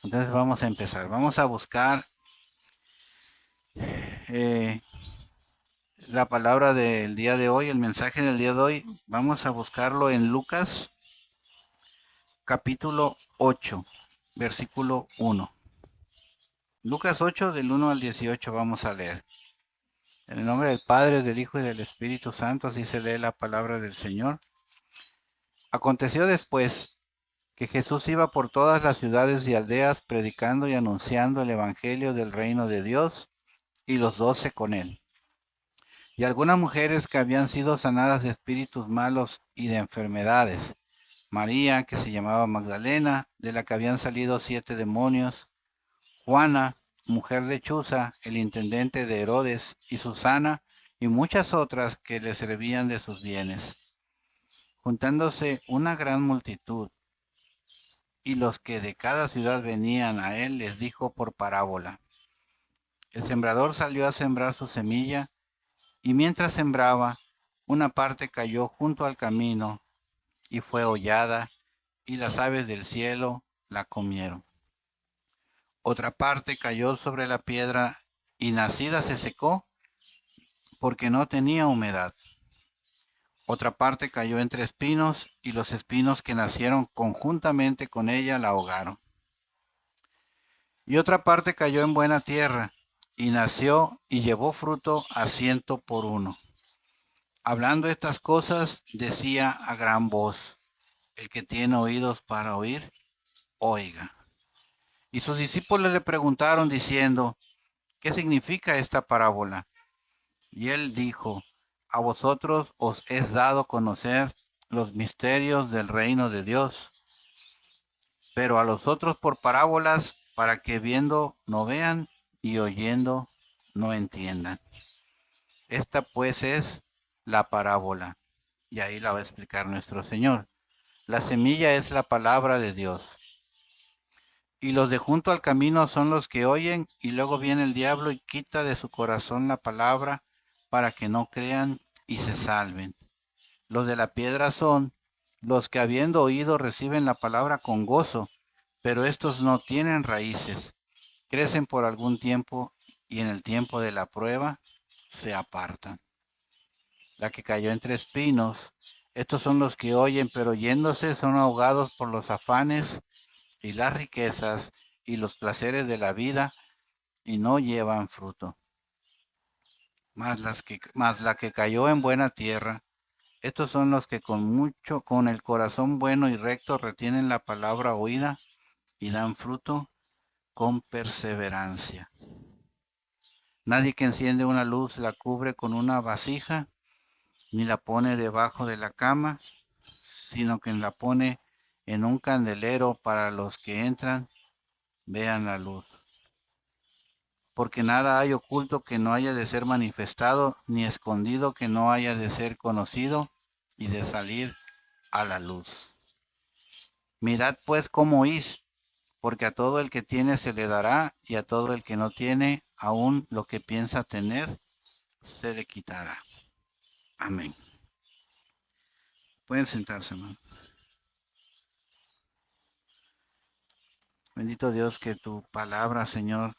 Entonces vamos a empezar. Vamos a buscar eh, la palabra del día de hoy, el mensaje del día de hoy. Vamos a buscarlo en Lucas capítulo 8, versículo 1. Lucas 8 del 1 al 18 vamos a leer. En el nombre del Padre, del Hijo y del Espíritu Santo, así se lee la palabra del Señor. Aconteció después que Jesús iba por todas las ciudades y aldeas predicando y anunciando el Evangelio del reino de Dios y los 12 con él. Y algunas mujeres que habían sido sanadas de espíritus malos y de enfermedades. María, que se llamaba Magdalena, de la que habían salido 7 demonios. Juana, mujer de Chuza, el intendente de Herodes, y Susana, y muchas otras que le servían de sus bienes. Juntándose una gran multitud, y los que de cada ciudad venían a él, les dijo por parábola. El sembrador salió a sembrar su semilla, y mientras sembraba, una parte cayó junto al camino, y fue hollada, y las aves del cielo la comieron. Otra parte cayó sobre la piedra, y nacida se secó, porque no tenía humedad. Otra parte cayó entre espinos, y los espinos que nacieron conjuntamente con ella la ahogaron. Y otra parte cayó en buena tierra, y nació y llevó fruto a 100 por 1. Hablando estas cosas, decía a gran voz: el que tiene oídos para oír, oiga. Y sus discípulos le preguntaron diciendo: ¿qué significa esta parábola? Y él dijo: a vosotros os es dado conocer los misterios del reino de Dios, pero a los otros por parábolas, para que viendo no vean y oyendo no entiendan. Esta pues es la parábola, y ahí la va a explicar nuestro Señor. La semilla es la palabra de Dios, y los de junto al camino son los que oyen, y luego viene el diablo y quita de su corazón la palabra, para que no crean y se salven. Los de la piedra son los que, habiendo oído, reciben la palabra con gozo, pero estos no tienen raíces, crecen por algún tiempo, y en el tiempo de la prueba se apartan. La que cayó entre espinos, estos son los que oyen, pero yéndose son ahogados por los afanes y las riquezas y los placeres de la vida, y no llevan fruto. Mas la que cayó en buena tierra, estos son los que con el corazón bueno y recto retienen la palabra oída y dan fruto con perseverancia. Nadie que enciende una luz la cubre con una vasija, ni la pone debajo de la cama, sino que la pone en un candelero, para los que entran vean la luz. Porque nada hay oculto que no haya de ser manifestado, ni escondido que no haya de ser conocido y de salir a la luz. Mirad pues cómo oís, porque a todo el que tiene se le dará, y a todo el que no tiene, aún lo que piensa tener, se le quitará. Amén. Pueden sentarse, hermano. Bendito Dios, que tu palabra, Señor,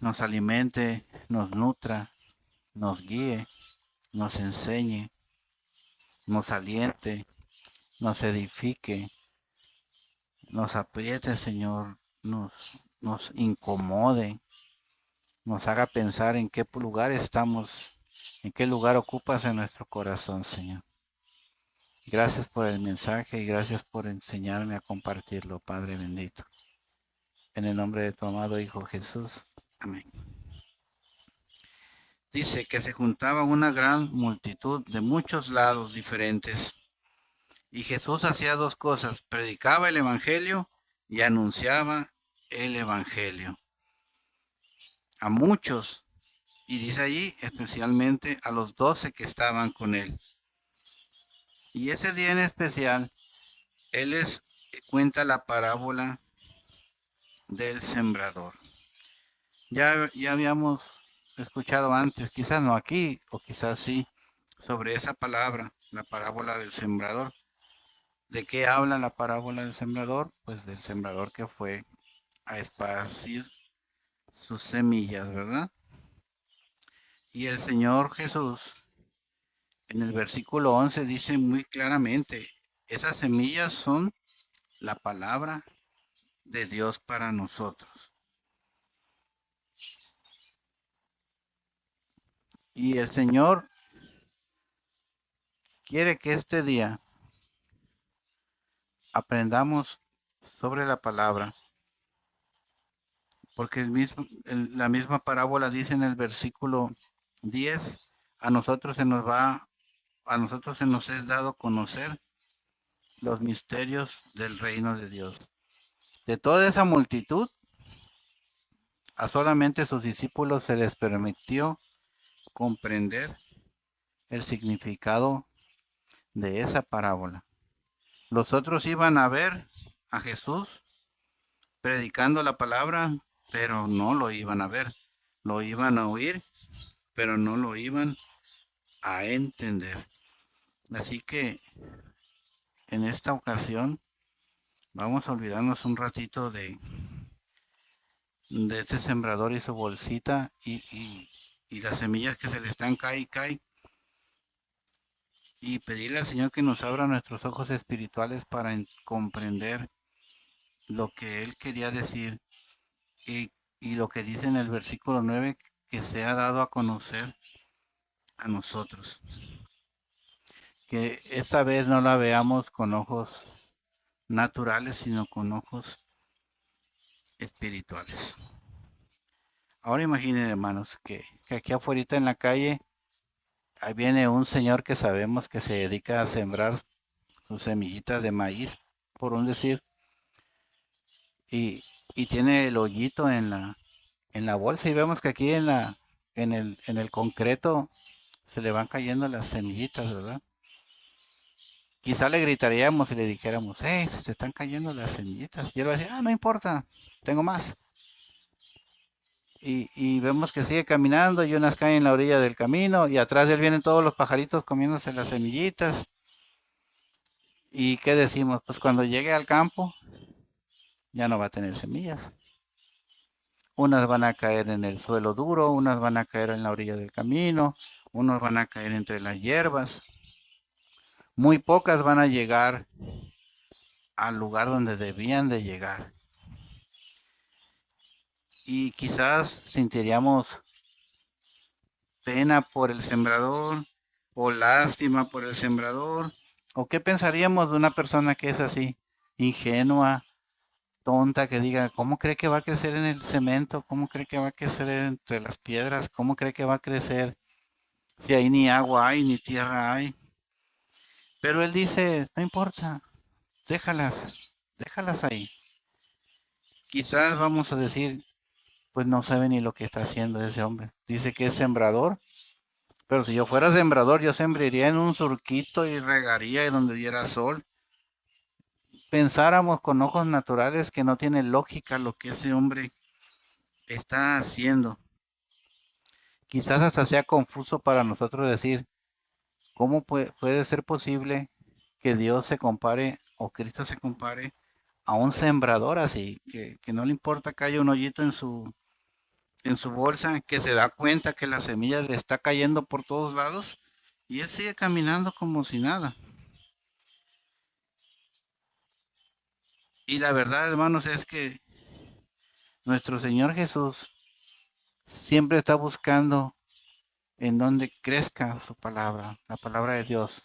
nos alimente, nos nutra, nos guíe, nos enseñe, nos aliente, nos edifique, nos apriete, Señor, nos incomode, nos haga pensar en qué lugar estamos, en qué lugar ocupas en nuestro corazón, Señor. Gracias por el mensaje y gracias por enseñarme a compartirlo, Padre bendito. En el nombre de tu amado Hijo Jesús. Amén. Dice que se juntaba una gran multitud de muchos lados diferentes, y Jesús hacía dos cosas: predicaba el Evangelio y anunciaba el Evangelio a muchos, y dice allí especialmente a los 12 que estaban con él. Y ese día en especial, él les cuenta la parábola del sembrador. Ya habíamos escuchado antes, quizás no aquí, o quizás sí, sobre esa palabra, la parábola del sembrador. ¿De qué habla la parábola del sembrador? Pues del sembrador que fue a esparcir sus semillas, ¿verdad? Y el Señor Jesús en el versículo 11 dice muy claramente, esas semillas son la palabra de Dios para nosotros. Y el Señor quiere que este día aprendamos sobre la palabra, porque la misma parábola dice en el versículo 10, a nosotros se nos va, a nosotros se nos es dado conocer los misterios del reino de Dios. De toda esa multitud, a solamente sus discípulos se les permitió comprender el significado de esa parábola. Los otros iban a ver a Jesús predicando la palabra, pero no lo iban a ver. Lo iban a oír, pero no lo iban a entender. Así que en esta ocasión vamos a olvidarnos un ratito de este sembrador y su bolsita y las semillas que se le están cae y cae y pedirle al Señor que nos abra nuestros ojos espirituales para comprender lo que Él quería decir y lo que dice en el versículo 9 que se ha dado a conocer a nosotros. Que esta vez no la veamos con ojos naturales, sino con ojos espirituales. Ahora imaginen, hermanos, que aquí afuera en la calle, ahí viene un señor que sabemos que se dedica a sembrar sus semillitas de maíz, por un decir, y tiene el hoyito en la bolsa y vemos que aquí en el concreto se le van cayendo las semillitas, ¿verdad? Quizá le gritaríamos y le dijéramos, se te están cayendo las semillitas. Y él va a decir, no importa, tengo más. Y vemos que sigue caminando y unas caen en la orilla del camino y atrás de él vienen todos los pajaritos comiéndose las semillitas. ¿Y qué decimos? Pues cuando llegue al campo ya no va a tener semillas. Unas van a caer en el suelo duro, unas van a caer en la orilla del camino, unos van a caer entre las hierbas. Muy pocas van a llegar al lugar donde debían de llegar. Y quizás sentiríamos pena por el sembrador o lástima por el sembrador. ¿O qué pensaríamos de una persona que es así, ingenua, tonta, que diga, ¿cómo cree que va a crecer en el cemento? ¿Cómo cree que va a crecer entre las piedras? ¿Cómo cree que va a crecer si ahí ni agua hay, ni tierra hay? Pero él dice, no importa, déjalas ahí. Quizás vamos a decir, pues no sabe ni lo que está haciendo ese hombre. Dice que es sembrador, pero si yo fuera sembrador, yo sembraría en un surquito y regaría y donde diera sol. Pensáramos con ojos naturales que no tiene lógica lo que ese hombre está haciendo. Quizás hasta sea confuso para nosotros decir, ¿cómo puede ser posible que Dios se compare o Cristo se compare a un sembrador así, que no le importa que haya un hoyito en su bolsa, que se da cuenta que la semilla le está cayendo por todos lados y él sigue caminando como si nada? Y la verdad, hermanos, es que nuestro Señor Jesús siempre está buscando en donde crezca su palabra, la palabra de Dios.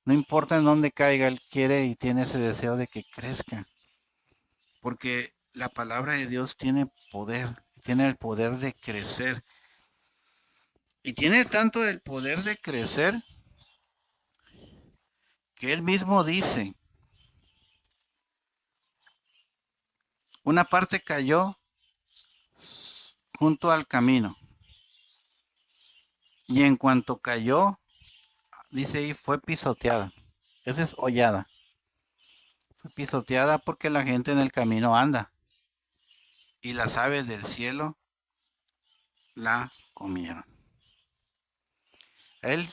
No importa en dónde caiga, Él quiere y tiene ese deseo de que crezca, porque la palabra de Dios tiene el poder de crecer. Y tiene tanto el poder de crecer que Él mismo dice, una parte cayó junto al camino, y en cuanto cayó, dice ahí, fue pisoteada. Esa es hollada. Fue pisoteada porque la gente en el camino anda y las aves del cielo la comieron. Él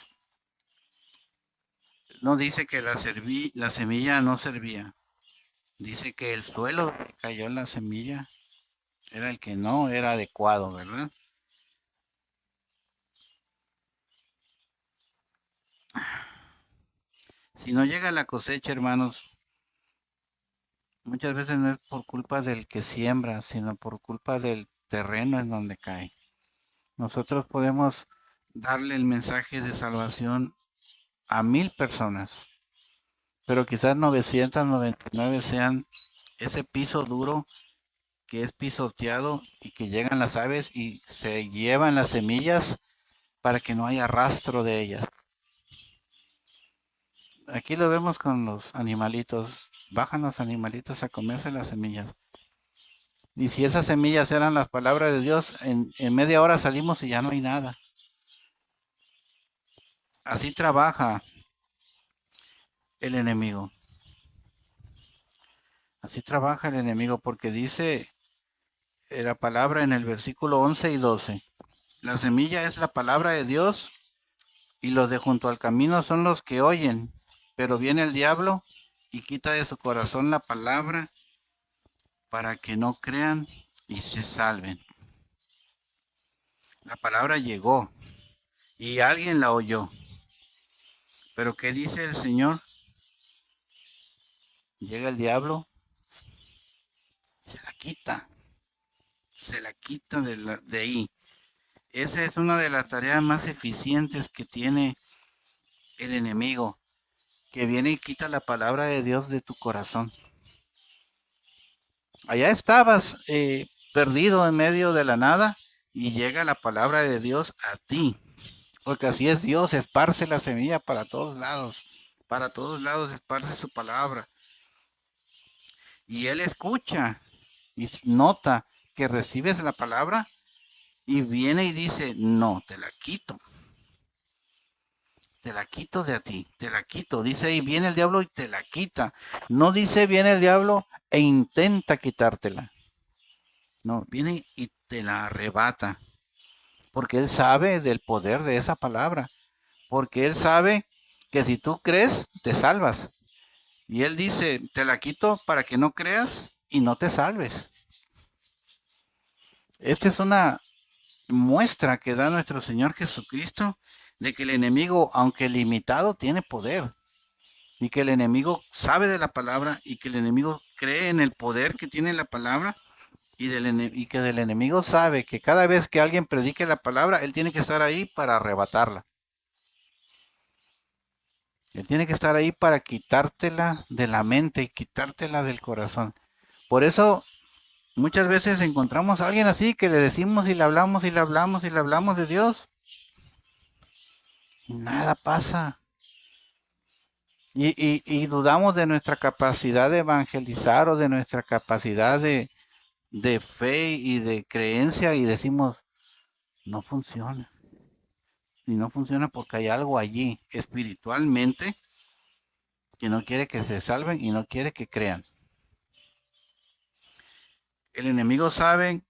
No dice que la semilla no servía. Dice que el suelo que cayó en la semilla era el que no era adecuado, ¿verdad? Si no llega la cosecha, hermanos, muchas veces no es por culpa del que siembra, sino por culpa del terreno en donde cae. Nosotros podemos darle el mensaje de salvación a 1000 personas, pero quizás 999 sean ese piso duro que es pisoteado y que llegan las aves y se llevan las semillas para que no haya rastro de ellas. Aquí lo vemos con los animalitos. Bajan los animalitos a comerse las semillas. Y si esas semillas eran las palabras de Dios, en media hora salimos y ya no hay nada. Así trabaja el enemigo. Así trabaja el enemigo porque dice la palabra en el versículo 11 y 12. La semilla es la palabra de Dios y los de junto al camino son los que oyen. Pero viene el diablo y quita de su corazón la palabra para que no crean y se salven. La palabra llegó y alguien la oyó. Pero ¿qué dice el Señor? Llega el diablo, se la quita de ahí. Esa es una de las tareas más eficientes que tiene el enemigo, que viene y quita la palabra de Dios de tu corazón. Allá estabas perdido en medio de la nada y llega la palabra de Dios a ti, porque así es Dios, esparce la semilla para todos lados esparce su palabra. Y Él escucha y nota que recibes la palabra y viene y dice, no, te la quito de a ti, te la quito. Dice ahí, viene el diablo y te la quita. No dice, viene el diablo e intenta quitártela. No, viene y te la arrebata. Porque Él sabe del poder de esa palabra. Porque Él sabe que si tú crees, te salvas. Y Él dice, te la quito para que no creas y no te salves. Esta es una muestra que da nuestro Señor Jesucristo de que el enemigo, aunque limitado, tiene poder. Y que el enemigo sabe de la palabra y que el enemigo cree en el poder que tiene la palabra y que del enemigo sabe que cada vez que alguien predique la palabra, él tiene que estar ahí para arrebatarla. Él tiene que estar ahí para quitártela de la mente y quitártela del corazón. Por eso muchas veces encontramos a alguien así que le decimos y le hablamos y le hablamos y le hablamos de Dios y nada pasa. Y dudamos de nuestra capacidad de evangelizar o de nuestra capacidad de fe y de creencia y decimos, no funciona. Y no funciona porque hay algo allí espiritualmente que no quiere que se salven y no quiere que crean. El enemigo sabe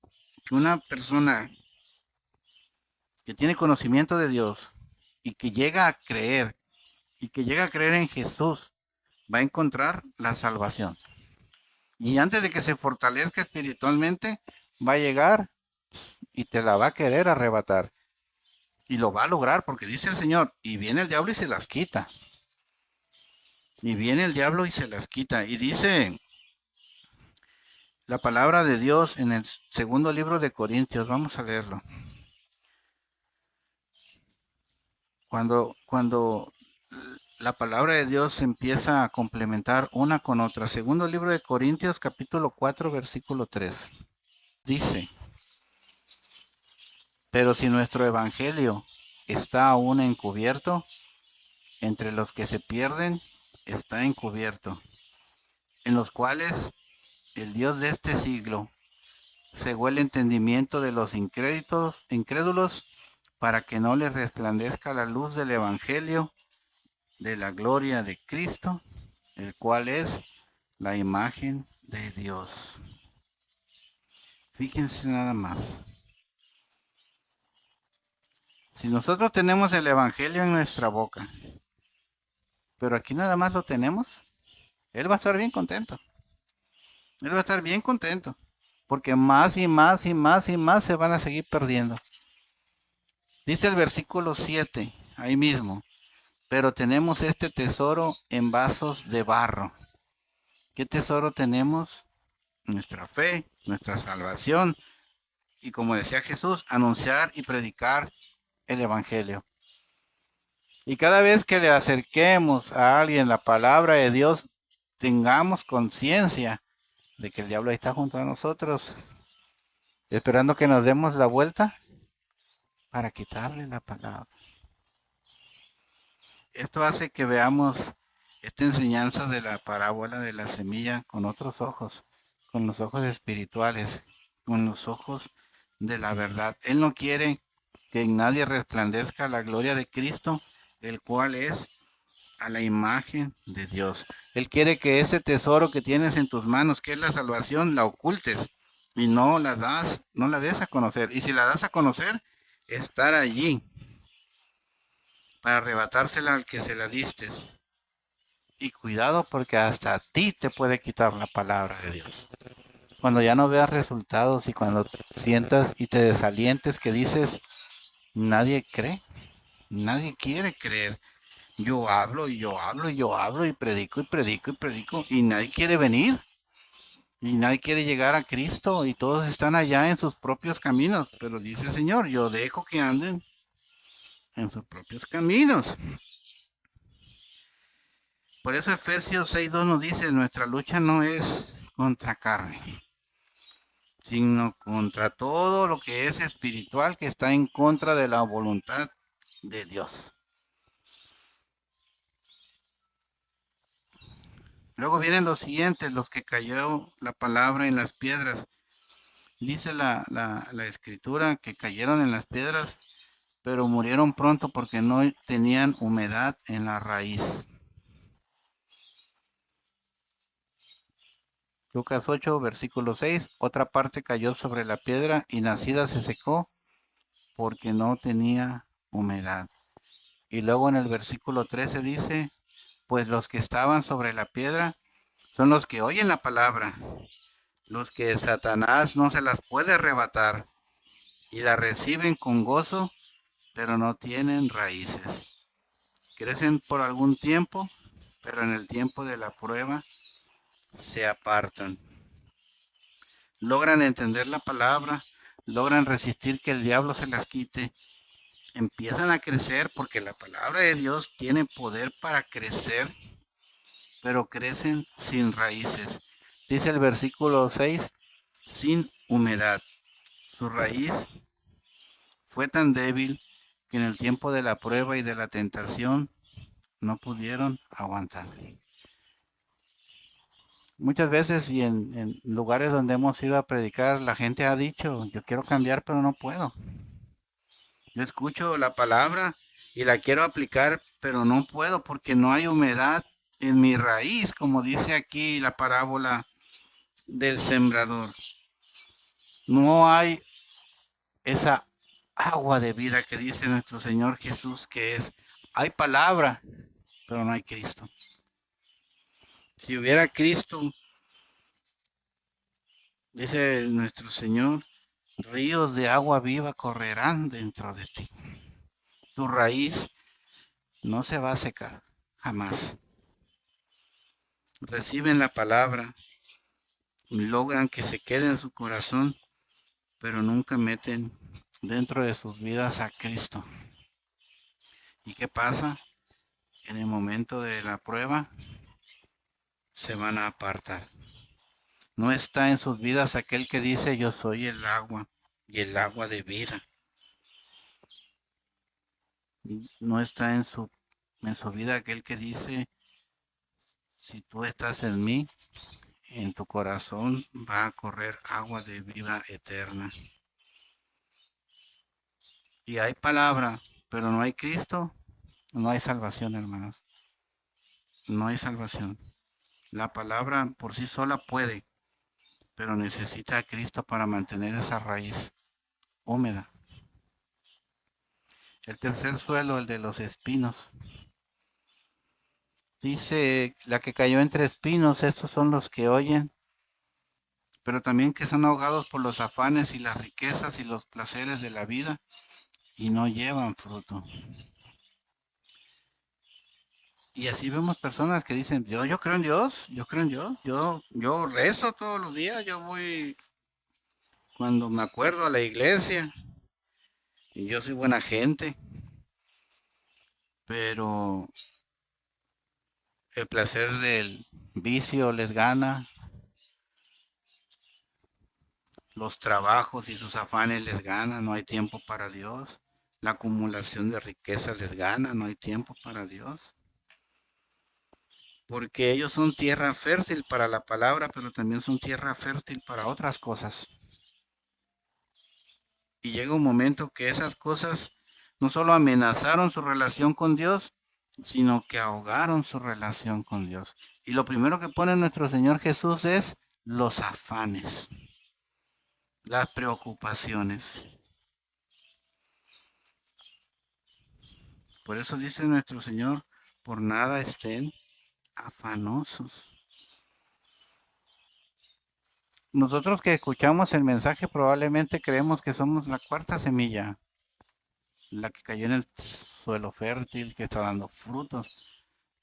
que una persona que tiene conocimiento de Dios y que llega a creer y que llega a creer en Jesús va a encontrar la salvación. Y antes de que se fortalezca espiritualmente, va a llegar y te la va a querer arrebatar. Y lo va a lograr porque dice el Señor, y viene el diablo y se las quita. Y viene el diablo y se las quita. Y dice la palabra de Dios en el segundo libro de Corintios, vamos a leerlo. Cuando la palabra de Dios empieza a complementar una con otra. Segundo libro de Corintios, capítulo 4, versículo 3. Dice, pero si nuestro evangelio está aún encubierto, entre los que se pierden está encubierto, en los cuales el Dios de este siglo cegó el entendimiento de los incrédulos para que no les resplandezca la luz del evangelio de la gloria de Cristo, el cual es la imagen de Dios. Fíjense nada más. Si nosotros tenemos el evangelio en nuestra boca pero aquí nada más lo tenemos, él va a estar bien contento. Él va a estar bien contento, porque más y más y más y más se van a seguir perdiendo. Dice el versículo 7, ahí mismo, pero tenemos este tesoro en vasos de barro. ¿Qué tesoro tenemos? Nuestra fe, nuestra salvación y, como decía Jesús, anunciar y predicar el Evangelio. Y cada vez que le acerquemos a alguien la palabra de Dios, tengamos conciencia de que el diablo está junto a nosotros, esperando que nos demos la vuelta para quitarle la palabra. Esto hace que veamos esta enseñanza de la parábola de la semilla con otros ojos, con los ojos espirituales, con los ojos de la verdad. Él no quiere que en nadie resplandezca la gloria de Cristo, el cual es a la imagen de Dios. Él quiere que ese tesoro que tienes en tus manos, que es la salvación, la ocultes y no la des a conocer. Y si la das a conocer, estar allí para arrebatársela al que se la distes. Y cuidado porque hasta a ti te puede quitar la palabra de Dios. Cuando ya no veas resultados y cuando sientas y te desalientes que dices, nadie cree, nadie quiere creer. Yo hablo y yo hablo y yo hablo y predico y predico y predico y nadie quiere venir y nadie quiere llegar a Cristo y todos están allá en sus propios caminos. Pero dice el Señor, yo dejo que anden en sus propios caminos. Por eso Efesios 6:2 nos dice, nuestra lucha no es contra carne, sino contra todo lo que es espiritual que está en contra de la voluntad de Dios. Luego vienen los siguientes, los que cayó la palabra en las piedras. Dice la escritura que cayeron en las piedras, pero murieron pronto porque no tenían humedad en la raíz. Lucas 8, versículo 6, otra parte cayó sobre la piedra y nacida se secó porque no tenía humedad. Y luego en el versículo 13 dice, pues los que estaban sobre la piedra son los que oyen la palabra, los que Satanás no se las puede arrebatar y la reciben con gozo, pero no tienen raíces. Crecen por algún tiempo, pero en el tiempo de la prueba se apartan. Logran entender la palabra, logran resistir que el diablo se las quite, empiezan a crecer porque la palabra de Dios tiene poder para crecer, pero crecen sin raíces. Dice el versículo 6, sin humedad. Su raíz fue tan débil que en el tiempo de la prueba y de la tentación no pudieron aguantar. Muchas veces y en lugares donde hemos ido a predicar, la gente ha dicho, yo quiero cambiar, pero no puedo. Yo escucho la palabra y la quiero aplicar, pero no puedo porque no hay humedad en mi raíz, como dice aquí la parábola del sembrador. No hay esa agua de vida que dice nuestro Señor Jesús que es. Hay palabra, pero no hay Cristo. Si hubiera Cristo, dice nuestro Señor, ríos de agua viva correrán dentro de ti. Tu raíz no se va a secar, jamás. Reciben la palabra, logran que se quede en su corazón, pero nunca meten dentro de sus vidas a Cristo. ¿Y qué pasa? En el momento de la prueba se van a apartar. No está en sus vidas aquel que dice yo soy el agua y el agua de vida. No está en su vida aquel que dice si tú estás en mí, en tu corazón va a correr agua de vida eterna. Y hay palabra, pero no hay Cristo, no hay salvación, hermanos. No hay salvación. La palabra por sí sola puede, pero necesita a Cristo para mantener esa raíz húmeda. El tercer suelo, el de los espinos. Dice, la que cayó entre espinos, estos son los que oyen, pero también que son ahogados por los afanes y las riquezas y los placeres de la vida y no llevan fruto. Y así vemos personas que dicen, yo creo en Dios, yo creo en Dios, yo rezo todos los días, yo voy cuando me acuerdo a la iglesia, y yo soy buena gente, pero el placer del vicio les gana, los trabajos y sus afanes les ganan, no hay tiempo para Dios, la acumulación de riqueza les gana, no hay tiempo para Dios, porque ellos son tierra fértil para la palabra, pero también son tierra fértil para otras cosas. Y llega un momento que esas cosas no solo amenazaron su relación con Dios, sino que ahogaron su relación con Dios. Y lo primero que pone nuestro Señor Jesús es los afanes, las preocupaciones. Por eso dice nuestro Señor, por nada estén afanosos. Nosotros que escuchamos el mensaje probablemente creemos que somos la cuarta semilla, la que cayó en el suelo fértil, que está dando frutos.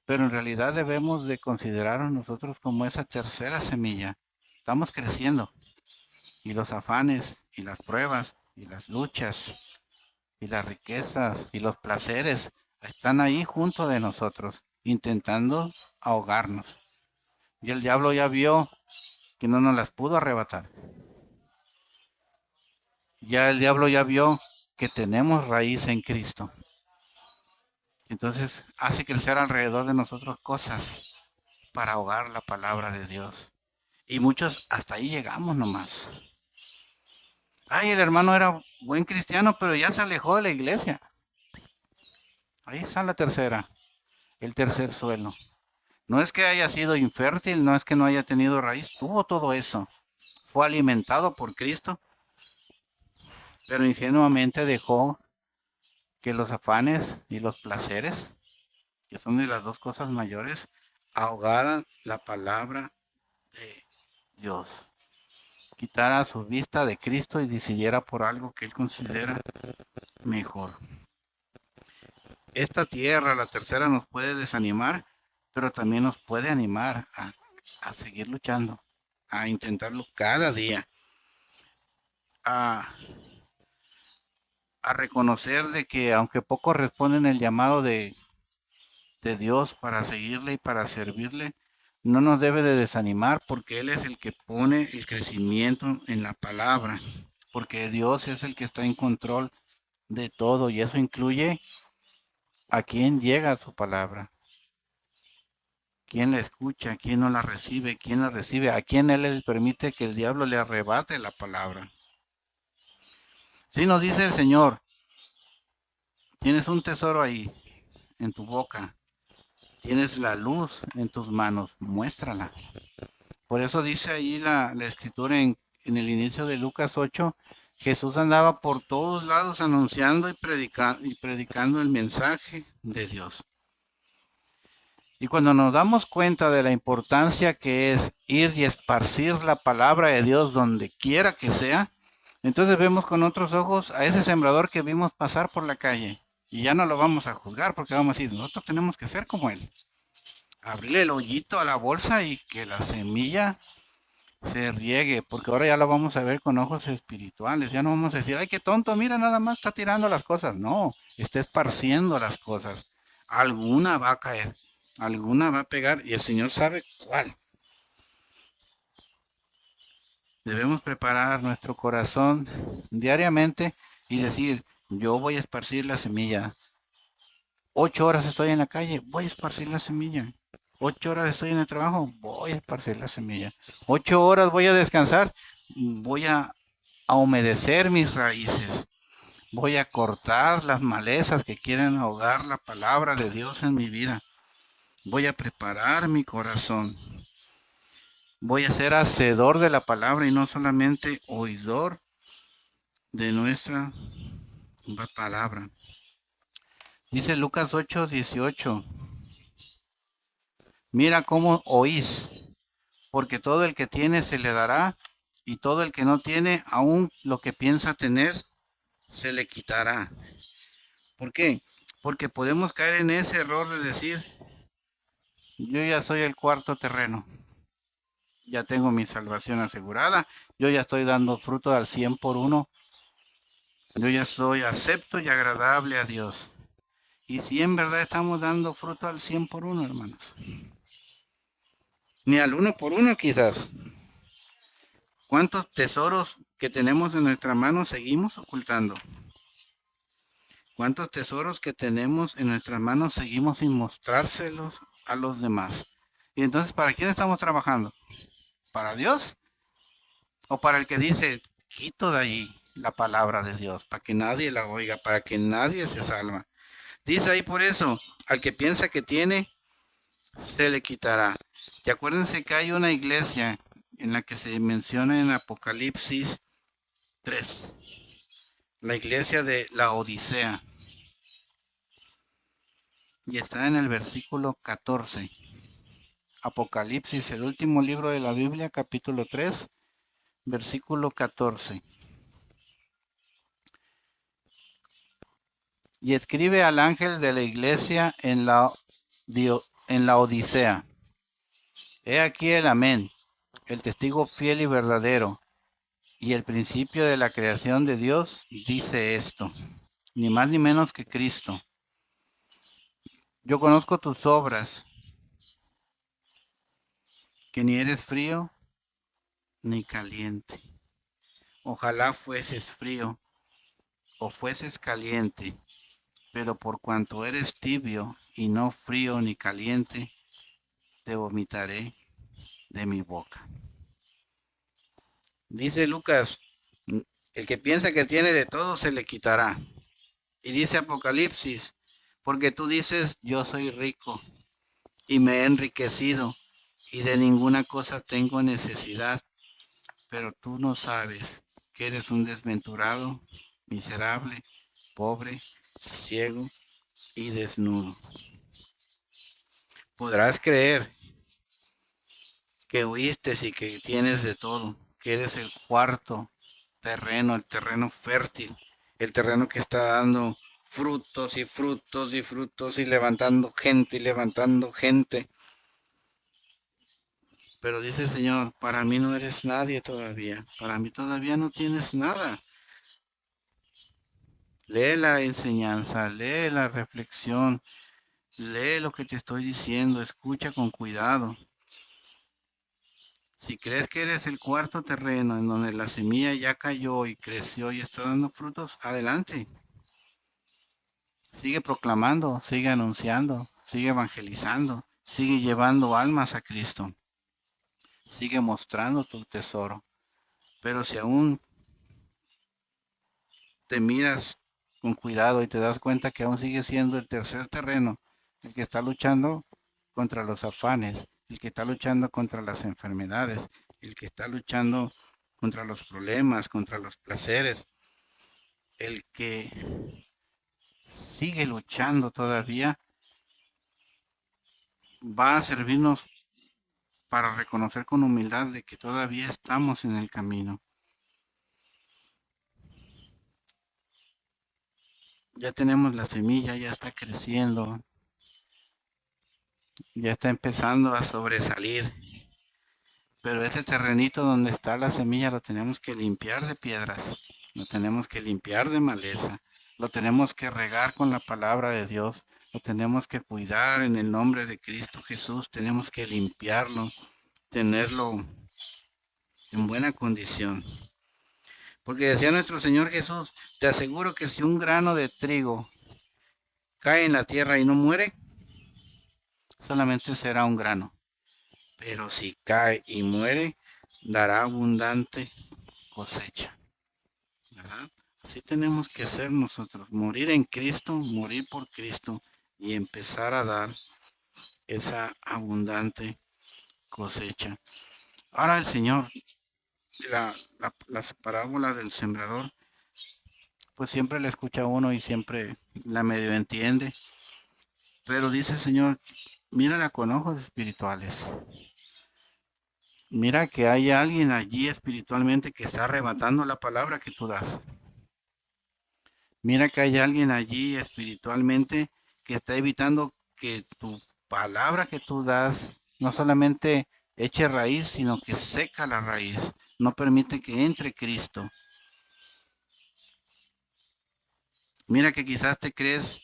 Pero en realidad debemos de considerarnos nosotros como esa tercera semilla. Estamos creciendo y los afanes y las pruebas y las luchas y las riquezas y los placeres están ahí junto de nosotros, intentando ahogarnos. Y el diablo ya vio que no nos las pudo arrebatar. Ya el diablo ya vio que tenemos raíz en Cristo. Entonces hace crecer alrededor de nosotros cosas para ahogar la palabra de Dios. Y muchos hasta ahí llegamos nomás. Ay, el hermano era buen cristiano, pero ya se alejó de la iglesia. Ahí está la tercera, el tercer suelo. No es que haya sido infértil, no es que no haya tenido raíz, tuvo todo eso. Fue alimentado por Cristo, pero ingenuamente dejó que los afanes y los placeres, que son de las dos cosas mayores, ahogaran la palabra de Dios. Quitara su vista de Cristo y decidiera por algo que él considera mejor. Esta tierra, la tercera, nos puede desanimar, pero también nos puede animar a seguir luchando, a intentarlo cada día, a, a reconocer de que aunque pocos responden el llamado de Dios para seguirle y para servirle, no nos debe de desanimar porque Él es el que pone el crecimiento en la palabra, porque Dios es el que está en control de todo y eso incluye a quien llega a su palabra. ¿Quién la escucha? ¿Quién no la recibe? ¿Quién la recibe? ¿A quién él le permite que el diablo le arrebate la palabra? Si nos dice el Señor, tienes un tesoro ahí, en tu boca, tienes la luz en tus manos, muéstrala. Por eso dice ahí la escritura en el inicio de Lucas 8, Jesús andaba por todos lados anunciando y predicando el mensaje de Dios. Y cuando nos damos cuenta de la importancia que es ir y esparcir la palabra de Dios donde quiera que sea, entonces vemos con otros ojos a ese sembrador que vimos pasar por la calle. Y ya no lo vamos a juzgar porque vamos a decir, nosotros tenemos que ser como él. Abrirle el hoyito a la bolsa y que la semilla se riegue, porque ahora ya lo vamos a ver con ojos espirituales. Ya no vamos a decir, ay, qué tonto, mira, nada más está tirando las cosas. No, está esparciendo las cosas. Alguna va a caer, alguna va a pegar y el Señor sabe cuál. Debemos preparar nuestro corazón diariamente y decir, yo voy a esparcir la semilla. 8 horas estoy en la calle, voy a esparcir la semilla. 8 horas estoy en el trabajo, voy a esparcir la semilla. 8 horas voy a descansar, voy a humedecer mis raíces. Voy a cortar las malezas que quieren ahogar la palabra de Dios en mi vida. Voy a preparar mi corazón. Voy a ser hacedor de la palabra y no solamente oidor de nuestra palabra. Dice Lucas 8:18. Mira cómo oís, porque todo el que tiene se le dará, y todo el que no tiene, aún lo que piensa tener, se le quitará. ¿Por qué? Porque podemos caer en ese error de decir, yo ya soy el cuarto terreno, ya tengo mi salvación asegurada, yo ya estoy dando fruto al 100 por uno, yo ya soy acepto y agradable a Dios. Y si en verdad estamos dando fruto al 100 por uno, hermanos, ni al uno por uno quizás. ¿Cuántos tesoros que tenemos en nuestra mano seguimos ocultando? ¿Cuántos tesoros que tenemos en nuestras manos seguimos sin mostrárselos a los demás? Y entonces, ¿para quién estamos trabajando? ¿Para Dios? ¿O para el que dice, quito de allí la palabra de Dios, para que nadie la oiga, para que nadie se salva? Dice ahí por eso, al que piensa que tiene, se le quitará. Y acuérdense que hay una iglesia en la que se menciona en Apocalipsis 3, la iglesia de la Odisea. Y está en el versículo 14. Apocalipsis, el último libro de la Biblia, capítulo 3, versículo 14. Y escribe al ángel de la iglesia en la Odisea. He aquí el amén, el testigo fiel y verdadero, y el principio de la creación de Dios, dice esto, ni más ni menos que Cristo. Yo conozco tus obras, que ni eres frío ni caliente. Ojalá fueses frío o fueses caliente, pero por cuanto eres tibio y no frío ni caliente, te vomitaré de mi boca. Dice Lucas, el que piensa que tiene de todo se le quitará. Y dice Apocalipsis, porque tú dices, yo soy rico y me he enriquecido y de ninguna cosa tengo necesidad, pero tú no sabes que eres un desventurado, miserable, pobre, ciego y desnudo. Podrás creer que oíste y que tienes de todo, que eres el cuarto terreno, el terreno fértil, el terreno que está dando frutos y frutos y frutos y levantando gente y levantando gente. Pero dice el Señor, para mí no eres nadie todavía, para mí todavía no tienes nada. Lee la enseñanza, lee la reflexión, lee lo que te estoy diciendo, escucha con cuidado. Si crees que eres el cuarto terreno en donde la semilla ya cayó y creció y está dando frutos, adelante. Sigue proclamando, sigue anunciando, sigue evangelizando, sigue llevando almas a Cristo. Sigue mostrando tu tesoro. Pero si aún te miras con cuidado y te das cuenta que aún sigue siendo el tercer terreno, el que está luchando contra los afanes, el que está luchando contra las enfermedades, el que está luchando contra los problemas, contra los placeres, el que sigue luchando todavía, va a servirnos para reconocer con humildad de que todavía estamos en el camino. Ya tenemos la semilla, ya está creciendo, ya está empezando a sobresalir. Pero ese terrenito donde está la semilla lo tenemos que limpiar de piedras, lo tenemos que limpiar de maleza, lo tenemos que regar con la palabra de Dios, lo tenemos que cuidar en el nombre de Cristo Jesús, tenemos que limpiarlo, tenerlo en buena condición. Porque decía nuestro Señor Jesús, te aseguro que si un grano de trigo cae en la tierra y no muere, solamente será un grano. Pero si cae y muere, dará abundante cosecha. ¿Verdad? Así tenemos que ser nosotros, morir en Cristo, morir por Cristo y empezar a dar esa abundante cosecha. Ahora el Señor, las parábolas del sembrador, pues siempre la escucha uno y siempre la medio entiende, pero dice el Señor, mírala con ojos espirituales. Mira que hay alguien allí espiritualmente que está arrebatando la palabra que tú das. Mira que hay alguien allí espiritualmente que está evitando que tu palabra que tú das no solamente eche raíz, sino que seca la raíz. No permite que entre Cristo. Mira que quizás te crees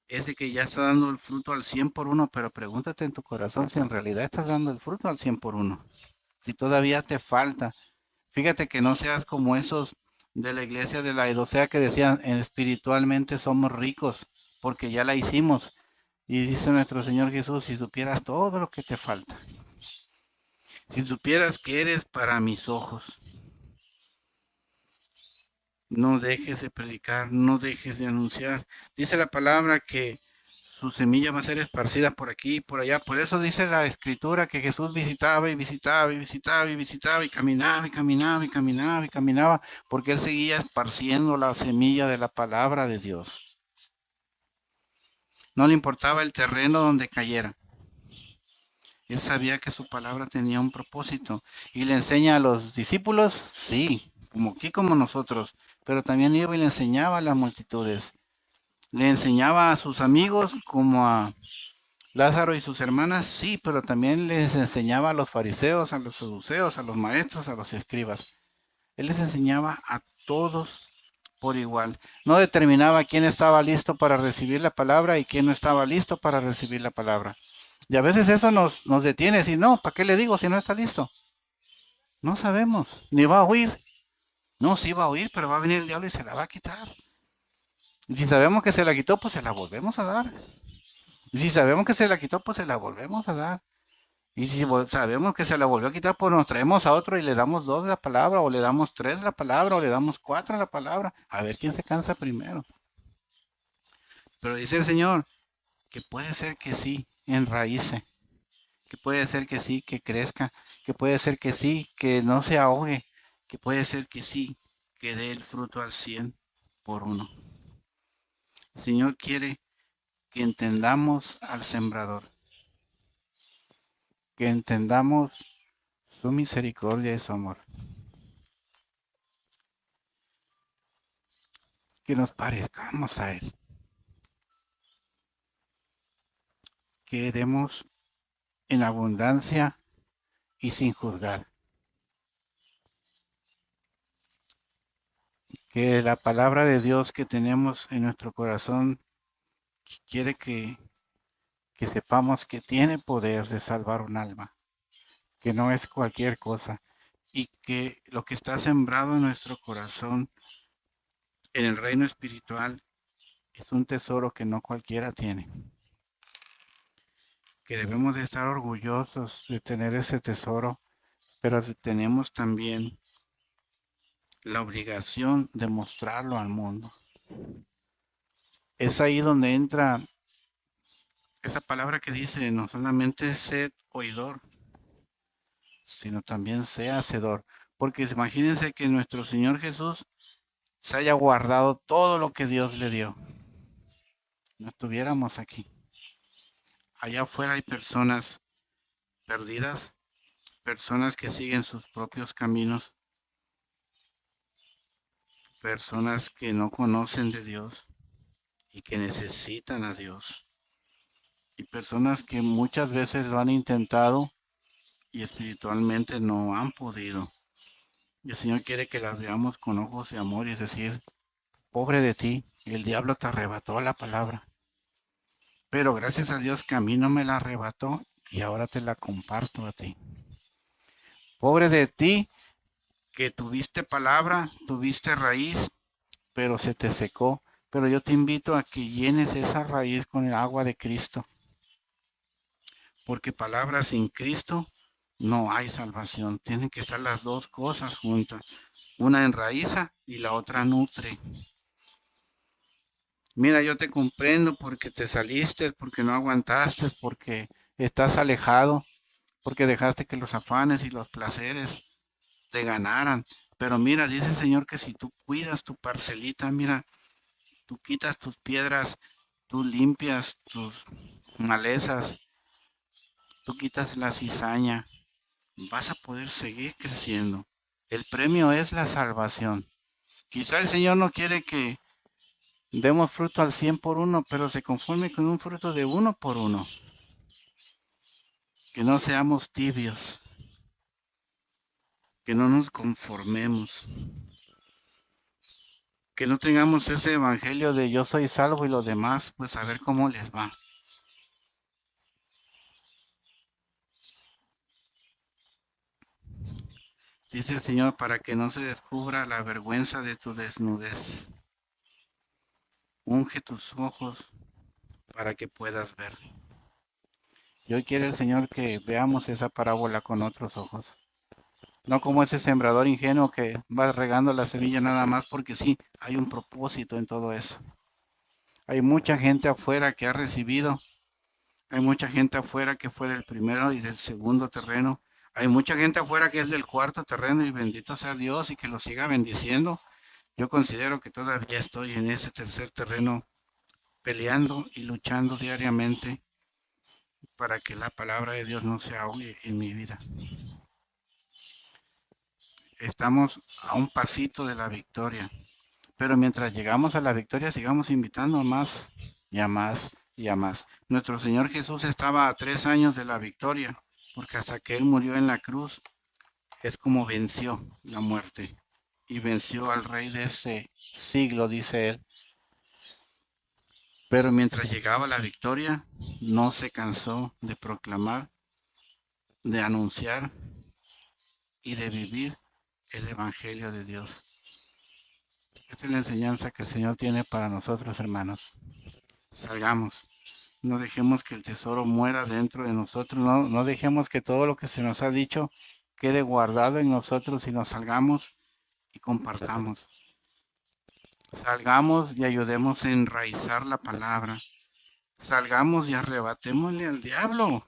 ese que ya está dando el fruto al 100 por uno, pero pregúntate en tu corazón si en realidad estás dando el fruto al 100 por uno. Si todavía te falta. Fíjate que no seas como esos de la iglesia de la Odisea que decían, espiritualmente somos ricos porque ya la hicimos. Y dice nuestro Señor Jesús, si supieras todo lo que te falta, si supieras que eres para mis ojos, no dejes de predicar, no dejes de anunciar. Dice la palabra que su semilla va a ser esparcida por aquí y por allá. Por eso dice la escritura que Jesús visitaba y visitaba y visitaba y visitaba y caminaba y caminaba y caminaba y caminaba, porque él seguía esparciendo la semilla de la palabra de Dios. No le importaba el terreno donde cayera. Él sabía que su palabra tenía un propósito y le enseña a los discípulos, sí, como aquí como nosotros, pero también iba y le enseñaba a las multitudes. Le enseñaba a sus amigos como a Lázaro y sus hermanas, sí, pero también les enseñaba a los fariseos, a los saduceos, a los maestros, a los escribas. Él les enseñaba a todos por igual. No determinaba quién estaba listo para recibir la palabra y quién no estaba listo para recibir la palabra. Y a veces eso nos detiene, si no, ¿para qué le digo si no está listo? No sabemos, ni va a oír. No, sí va a oír, pero va a venir el diablo y se la va a quitar. Y si sabemos que se la quitó, pues se la volvemos a dar. Y si sabemos que se la quitó, pues se la volvemos a dar. Y si sabemos que se la volvió a quitar, pues nos traemos a otro y le damos dos la palabra, o le damos tres la palabra, o le damos cuatro la palabra. A ver quién se cansa primero. Pero dice el Señor que puede ser que sí, enraíce, que puede ser que sí, que crezca, que puede ser que sí, que no se ahogue, que puede ser que sí, que dé el fruto al 100 por uno. El Señor quiere que entendamos al sembrador, que entendamos su misericordia y su amor, que nos parezcamos a Él, que demos en abundancia y sin juzgar, que la palabra de Dios que tenemos en nuestro corazón quiere que sepamos que tiene poder de salvar un alma, que no es cualquier cosa y que lo que está sembrado en nuestro corazón en el reino espiritual es un tesoro que no cualquiera tiene, que debemos de estar orgullosos de tener ese tesoro, pero tenemos también la obligación de mostrarlo al mundo. Es ahí donde entra esa palabra que dice, no solamente sed oidor, sino también sea hacedor. Porque imagínense que nuestro Señor Jesús se haya guardado todo lo que Dios le dio. No estuviéramos aquí. Allá afuera hay personas perdidas, personas que siguen sus propios caminos, personas que no conocen de Dios y que necesitan a Dios. Y personas que muchas veces lo han intentado y espiritualmente no han podido. Y el Señor quiere que las veamos con ojos de amor y es decir, pobre de ti, el diablo te arrebató la palabra. Pero gracias a Dios que a mí no me la arrebató y ahora te la comparto a ti. Pobre de ti que tuviste palabra, tuviste raíz, pero se te secó. Pero yo te invito a que llenes esa raíz con el agua de Cristo. Porque palabra sin Cristo no hay salvación. Tienen que estar las dos cosas juntas. Una enraiza y la otra nutre. Mira, yo te comprendo porque te saliste, porque no aguantaste, porque estás alejado, porque dejaste que los afanes y los placeres te ganaran. Pero mira, dice el Señor que si tú cuidas tu parcelita, mira, tú quitas tus piedras, tú limpias tus malezas, tú quitas la cizaña, vas a poder seguir creciendo. El premio es la salvación. Quizá el Señor no quiere que demos fruto al 100 por uno, pero se conforme con un fruto de uno por uno. Que no seamos tibios, que no nos conformemos, que no tengamos ese evangelio de yo soy salvo y los demás, pues a ver cómo les va. Dice el Señor, para que no se descubra la vergüenza de tu desnudez. Unge tus ojos para que puedas ver. Y hoy quiere el Señor que veamos esa parábola con otros ojos. No como ese sembrador ingenuo que va regando la semilla nada más porque sí, hay un propósito en todo eso. Hay mucha gente afuera que ha recibido, hay mucha gente afuera que fue del primero y del segundo terreno, hay mucha gente afuera que es del cuarto terreno y bendito sea Dios y que lo siga bendiciendo. Yo considero que todavía estoy en ese tercer terreno peleando y luchando diariamente para que la palabra de Dios no se ahogue en mi vida. Estamos a un pasito de la victoria. Pero mientras llegamos a la victoria, sigamos invitando a más y a más y a más. Nuestro Señor Jesús estaba a 3 años de la victoria, porque hasta que Él murió en la cruz es como venció la muerte y venció al rey de este siglo, dice Él. Pero mientras llegaba la victoria, no se cansó de proclamar, de anunciar y de vivir el Evangelio de Dios. Esta es la enseñanza que el Señor tiene para nosotros, hermanos. Salgamos. No dejemos que el tesoro muera dentro de nosotros. No dejemos que todo lo que se nos ha dicho quede guardado en nosotros, sino salgamos y compartamos. Salgamos y ayudemos a enraizar la palabra. Salgamos y arrebatémosle al diablo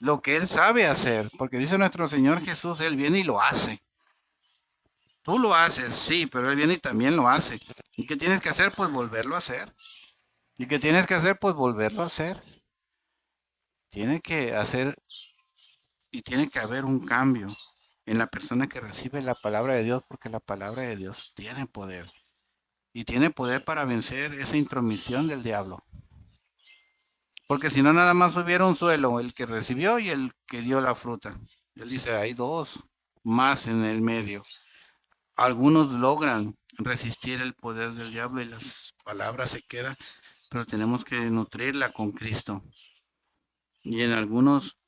lo que él sabe hacer. Porque dice nuestro Señor Jesús, él viene y lo hace. Tú lo haces, sí, pero él viene y también lo hace. ¿Y qué tienes que hacer? Pues volverlo a hacer. ¿Y qué tienes que hacer? Pues volverlo a hacer. Tiene que hacer y tiene que haber un cambio en la persona que recibe la palabra de Dios, porque la palabra de Dios tiene poder. Y tiene poder para vencer esa intromisión del diablo. Porque si no, nada más hubiera un suelo, el que recibió y el que dio la fruta. Él dice, hay dos más en el medio. Algunos logran resistir el poder del diablo y las palabras se quedan, pero tenemos que nutrirla con Cristo. Y en algunos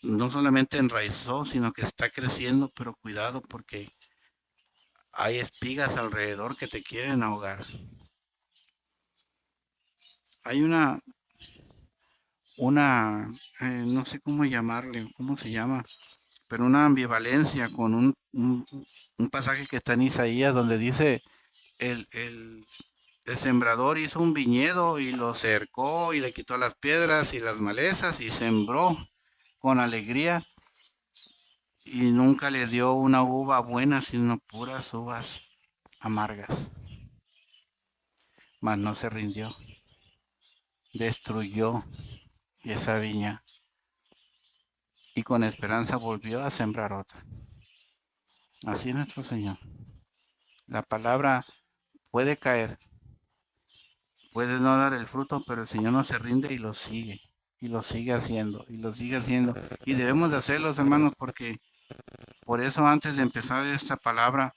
no solamente enraizó, sino que está creciendo, pero cuidado porque hay espigas alrededor que te quieren ahogar. Hay no sé cómo llamarle, cómo se llama, pero una ambivalencia con un pasaje que está en Isaías donde dice, el, el, el sembrador hizo un viñedo y lo cercó y le quitó las piedras y las malezas y sembró con alegría y nunca le dio una uva buena, sino puras uvas amargas. Mas no se rindió, destruyó esa viña y con esperanza volvió a sembrar otra. Así es nuestro Señor. La palabra puede caer, puede no dar el fruto, pero el Señor no se rinde y lo sigue haciendo, y lo sigue haciendo. Y debemos de hacerlo, hermanos, porque por eso antes de empezar esta palabra,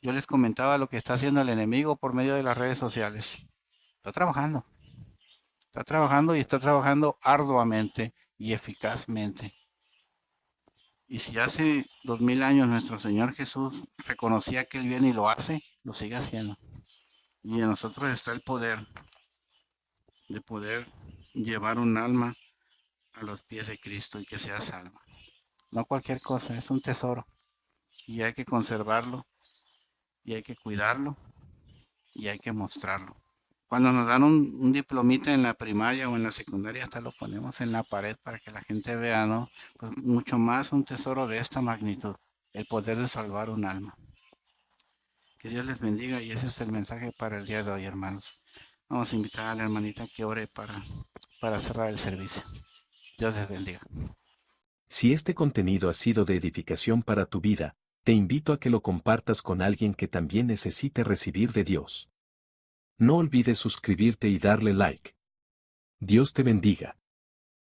yo les comentaba lo que está haciendo el enemigo por medio de las redes sociales. Está trabajando y está trabajando arduamente y eficazmente. Y si hace 2000 años nuestro Señor Jesús reconocía que Él viene y lo hace, lo sigue haciendo. Y en nosotros está el poder de poder llevar un alma a los pies de Cristo y que sea salva. No cualquier cosa, es un tesoro. Y hay que conservarlo, y hay que cuidarlo, y hay que mostrarlo. Cuando nos dan un diplomita en la primaria o en la secundaria, hasta lo ponemos en la pared para que la gente vea, ¿no? Pues mucho más un tesoro de esta magnitud, el poder de salvar un alma. Que Dios les bendiga y ese es el mensaje para el día de hoy, hermanos. Vamos a invitar a la hermanita que ore para cerrar el servicio. Dios les bendiga. Si este contenido ha sido de edificación para tu vida, te invito a que lo compartas con alguien que también necesite recibir de Dios. No olvides suscribirte y darle like. Dios te bendiga.